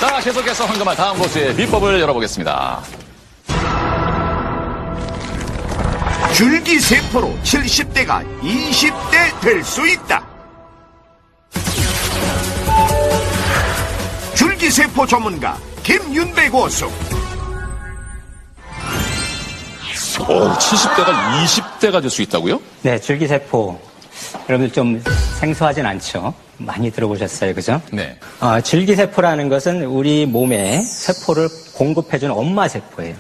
자, 계속해서 황금알 다음 고수의 비법을 열어보겠습니다. 줄기세포로 70대가 20대 될 수 있다. 줄기세포 전문가 김윤배 고수. 70대가 20대가 될 수 있다고요? 네, 줄기세포. 여러분들 좀 생소하진 않죠? 많이 들어보셨어요, 그죠? 네. 줄기세포라는 것은 우리 몸에 세포를 공급해주는 엄마 세포예요.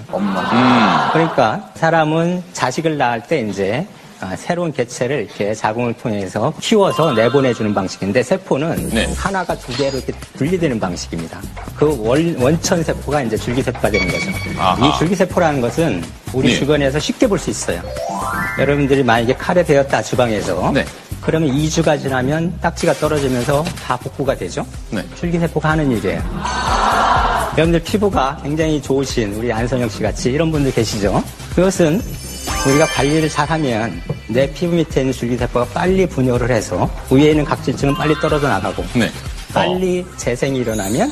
그러니까 사람은 자식을 낳을 때 이제 새로운 개체를 이렇게 자궁을 통해서 키워서 내보내주는 방식인데 세포는 네. 하나가 두 개로 이렇게 분리되는 방식입니다. 그 원천 세포가 이제 줄기세포가 되는 거죠. 아하. 이 줄기세포라는 것은 우리 네. 주변에서 쉽게 볼 수 있어요. 여러분들이 만약에 칼에 베었다 주방에서 네. 그러면 2주가 지나면 딱지가 떨어지면서 다 복구가 되죠. 네. 줄기세포가 하는 일이에요. 여러분들 피부가 굉장히 좋으신 우리 안선영 씨 같이 이런 분들 계시죠. 그것은 우리가 관리를 잘하면 내 피부 밑에 있는 줄기세포가 빨리 분열을 해서 위에 있는 각질층은 빨리 떨어져 나가고 네. 빨리 재생이 일어나면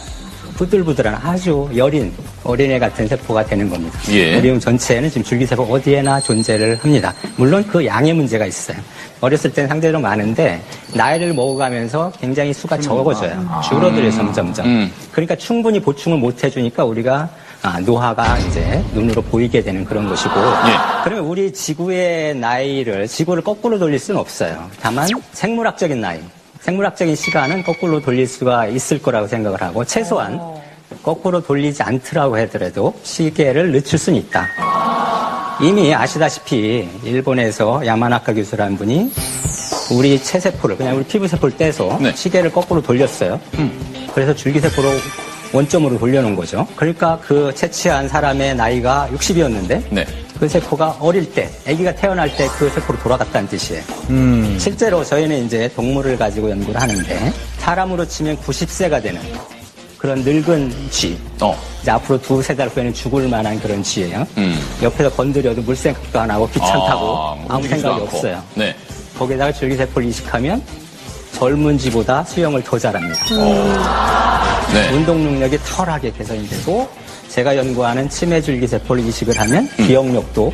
부들부들한 아주 여린 어린애 같은 세포가 되는 겁니다. 예. 우리 몸 전체에는 지금 줄기세포 어디에나 존재를 합니다. 물론 그 양의 문제가 있어요. 어렸을 땐 상대적으로 많은데 나이를 먹어가면서 굉장히 수가 적어져요. 줄어들어요, 점점점. 그러니까 충분히 보충을 못 해주니까 우리가 노화가 이제 눈으로 보이게 되는 그런 것이고. 예. 그러면 우리 지구의 나이를, 지구를 거꾸로 돌릴 수는 없어요. 다만 생물학적인 나이, 생물학적인 시간은 거꾸로 돌릴 수가 있을 거라고 생각을 하고 최소한 거꾸로 돌리지 않더라고 하더라도 시계를 늦출 수는 있다. 이미 아시다시피 일본에서 야마나카 교수라는 분이 우리 체세포를 그냥 우리 피부세포를 떼서 네. 시계를 거꾸로 돌렸어요. 그래서 줄기세포로 원점으로 돌려놓은 거죠. 그러니까 그 채취한 사람의 나이가 60이었는데 네. 그 세포가 어릴 때, 아기가 태어날 때 그 세포로 돌아갔다는 뜻이에요. 실제로 저희는 이제 동물을 가지고 연구를 하는데 사람으로 치면 90세가 되는 그런 늙은 쥐. 이제 앞으로 두세 달 후에는 죽을 만한 그런 쥐예요. 옆에서 건드려도 물 생각도 안 하고 귀찮다고 아무 생각이 않고. 없어요. 네. 거기에다가 줄기세포를 이식하면 젊은 쥐보다 수영을 더 잘합니다. 네. 운동 능력이 털하게 개선이 되고 제가 연구하는 치매 줄기세포를 이식을 하면 기억력도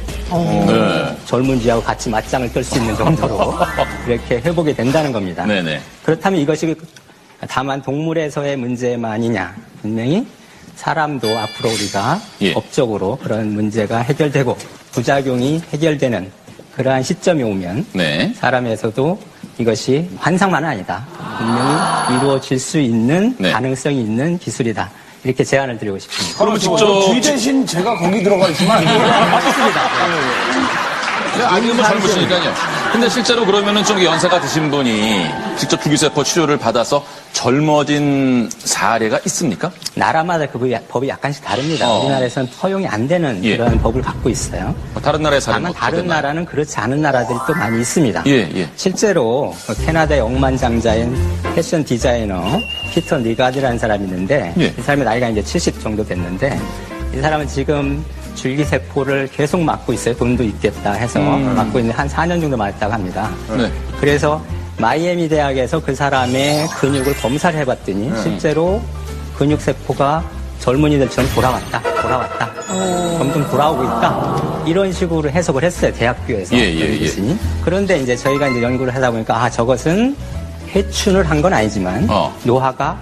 네. 젊은 쥐하고 같이 맞짱을 뜰 수 있는 정도로 이렇게 회복이 된다는 겁니다. 네네. 그렇다면 이것이 다만 동물에서의 문제만이냐? 분명히 사람도 앞으로 우리가 예. 법적으로 그런 문제가 해결되고 부작용이 해결되는 그러한 시점이 오면 네. 사람에서도 이것이 환상만은 아니다. 분명히 이루어질 수 있는 네. 가능성이 있는 기술이다. 이렇게 제안을 드리고 싶습니다. 그러면 직접 쥐 대신 제가 거기 들어가 있으면 안 돼요. 아니, 뭐 젊으시니까요. 근데 실제로 그러면은 좀 연세가 드신 분이 직접 줄기세포 치료를 받아서 젊어진 사례가 있습니까? 나라마다 그 법이 약간씩 다릅니다. 우리나라에서는 허용이 안 되는 예. 그런 법을 갖고 있어요. 다른 나라의 사례는 다만 어떻게 다른 됐나요? 나라는 그렇지 않은 나라들이 또 많이 있습니다. 예, 예. 실제로 캐나다의 억만장자인 패션 디자이너 피터 리가드라는 사람이 있는데 예. 이 사람의 나이가 이제 70 정도 됐는데 이 사람은 지금 줄기세포를 계속 맞고 있어요. 돈도 있겠다 해서 맞고 있는데 한 4년 정도 맞았다고 합니다. 네. 그래서 마이애미 대학에서 그 사람의 근육을 검사를 해봤더니 실제로 근육세포가 젊은이들처럼 돌아왔다. 점점 돌아오고 있다. 이런 식으로 해석을 했어요. 대학교에서. 예. 교수님. 그런데 이제 저희가 이제 연구를 하다 보니까 저것은 해춘을 한 건 아니지만 노화가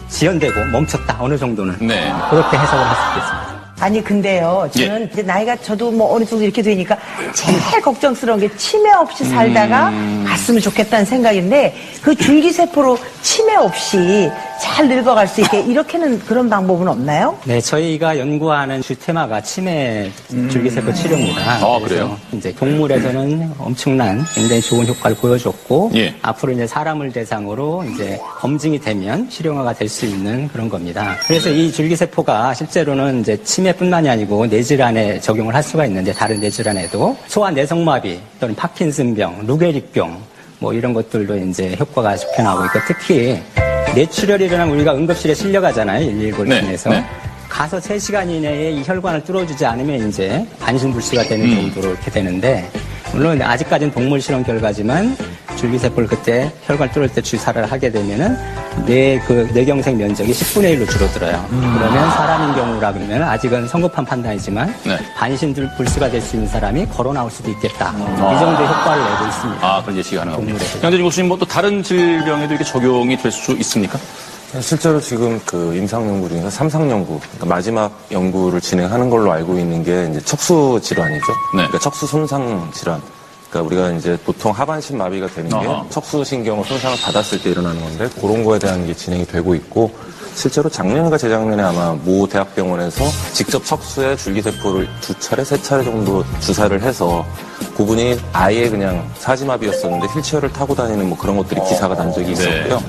지연되고 멈췄다. 어느 정도는. 네. 그렇게 해석을 할 수 있겠습니다. 아니 근데요 저는 이제 나이가 저도 뭐 어느 정도 이렇게 되니까 제일 걱정스러운 게 치매 없이 살다가 갔으면 좋겠다는 생각인데 그 줄기세포로 치매 없이 잘 늙어갈 수 있게 이렇게는 그런 방법은 없나요? 네, 저희가 연구하는 주 테마가 치매 줄기세포 치료입니다. 그래요? 이제 동물에서는 엄청난 굉장히 좋은 효과를 보여줬고 예. 앞으로 이제 사람을 대상으로 이제 검증이 되면 실용화가 될 수 있는 그런 겁니다. 그래서 이 줄기세포가 실제로는 이제 치매뿐만이 아니고 뇌질환에 적용을 할 수가 있는데 다른 뇌질환에도 소아 내성마비 또는 파킨슨병, 루게릭병 뭐 이런 것들도 이제 효과가 좋게 나오고 있고 특히 뇌출혈이 일어나면 우리가 응급실에 실려가잖아요. 119를 네, 통해서. 네. 가서 3시간 이내에 이 혈관을 뚫어주지 않으면 이제 반신불수가 되는 정도로 이렇게 되는데 물론 아직까지는 동물 실험 결과지만 줄기세포를 그때 혈관 뚫을 때 주사를 하게 되면은 뇌경색 면적이 10분의 1로 줄어들어요. 그러면 사람인 경우라 그러면 아직은 성급한 판단이지만 네. 반신들 불수가 될 수 있는 사람이 걸어 나올 수도 있겠다. 이 정도의 효과를 내고 있습니다. 아, 그런 예측이 가능합니다. 동물에서. 양재준 교수님, 뭐 또 다른 질병에도 이렇게 적용이 될 수 있습니까? 실제로 지금 그 임상 연구 중에서 삼상 연구, 그러니까 마지막 연구를 진행하는 걸로 알고 있는 게 이제 척수 질환이죠. 네. 그러니까 척수 손상 질환. 그러니까 우리가 이제 보통 하반신 마비가 되는 게 아하. 척수 신경을 손상을 받았을 때 일어나는 건데 그런 거에 대한 게 진행이 되고 있고 실제로 작년인가 재작년에 아마 모 대학병원에서 직접 척수에 줄기세포를 2차례, 3차례 정도 주사를 해서 그분이 아예 그냥 사지마비였었는데 휠체어를 타고 다니는 뭐 그런 것들이 기사가 난 적이 있었고요.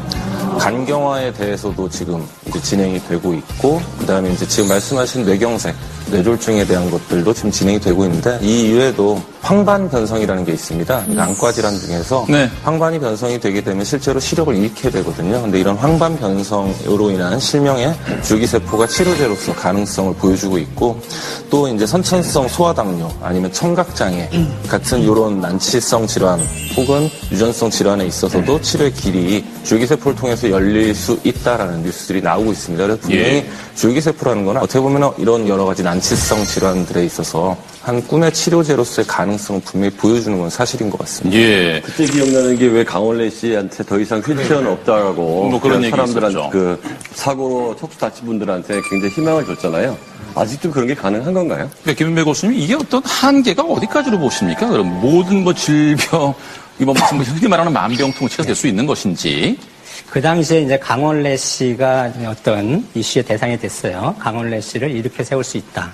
간경화에 대해서도 지금 이제 진행이 되고 있고, 그 다음에 이제 지금 말씀하신 뇌경색, 뇌졸중에 대한 것들도 지금 진행이 되고 있는데, 이 이외에도 황반 변성이라는 게 있습니다. 그러니까 안과 질환 중에서 네. 황반이 변성이 되게 되면 실제로 시력을 잃게 되거든요. 근데 이런 황반 변성으로 인한 실명의 줄기세포가 치료제로서 가능성을 보여주고 있고, 또 이제 선천성 소화당뇨 아니면 청각장애 같은 이런 난치성 질환 혹은 유전성 질환에 있어서도 치료의 길이 줄기세포를 통해서 열릴 수 있다라는 뉴스들이 나오고 있습니다. 그래서 분명히 줄기세포라는 건 어떻게 보면 이런 여러 가지 난치성 질환들에 있어서 한 꿈의 치료제로서의 가능성을 분명히 보여주는 건 사실인 것 같습니다. 예. 그때 기억나는 게 왜 강원래 씨한테 더 이상 휠체어는 없다라고 뭐 그런 얘기 사람들한테 있었죠. 그 사고로 척수 다친 분들한테 굉장히 희망을 줬잖아요. 아직도 그런 게 가능한 건가요? 그러니까 김은배 교수님, 이게 어떤 한계가 어디까지로 보십니까? 그럼 모든 뭐 질병, 이거 무슨 뭐 흔히 말하는 만병통치가 될 수 있는 것인지. 그 당시에 이제 강원래 씨가 어떤 이슈의 대상이 됐어요. 강원래 씨를 이렇게 세울 수 있다.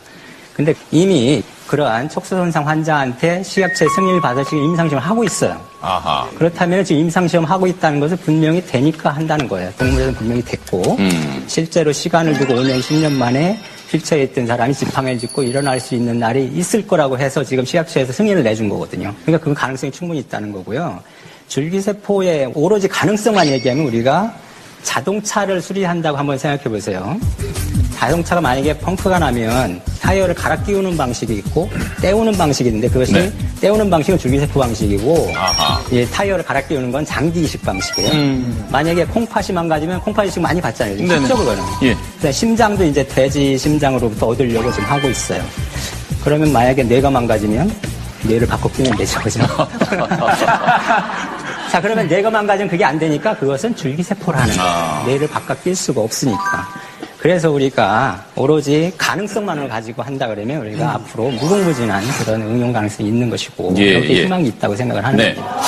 근데 이미 그러한 척수손상 환자한테 식약처의 승인을 받아 지금 임상시험을 하고 있어요. 아하. 그렇다면 지금 임상시험 하고 있다는 것은 분명히 되니까 한다는 거예요. 동물에서는 분명히 됐고, 실제로 시간을 두고 5년, 10년 만에 휠체어에 있던 사람이 지팡이를 짚고 일어날 수 있는 날이 있을 거라고 해서 지금 식약처에서 승인을 내준 거거든요. 그러니까 그 가능성이 충분히 있다는 거고요. 줄기세포의 오로지 가능성만 얘기하면 우리가 자동차를 수리한다고 한번 생각해 보세요. 자동차가 만약에 펑크가 나면 타이어를 갈아 끼우는 방식이 있고 떼우는 방식이 있는데 그것이 떼우는 방식은 줄기세포 방식이고 타이어를 갈아 끼우는 건 장기 이식 방식이에요. 만약에 콩팥이 망가지면 콩팥 이식 많이 받잖아요. 실적으로 그러는. 예. 심장도 이제 돼지 심장으로부터 얻으려고 지금 하고 있어요. 그러면 만약에 뇌가 망가지면 뇌를 바꿔 끼면 되죠. 그죠? 자, 그러면 뇌가 망가지면 그게 안 되니까 그것은 줄기세포라는 거예요. 뇌를 바꿔 낄 수가 없으니까. 그래서 우리가 오로지 가능성만을 가지고 한다 그러면 우리가 앞으로 무궁무진한 그런 응용 가능성이 있는 것이고 여기에 희망이 있다고 생각을 하는 겁니다.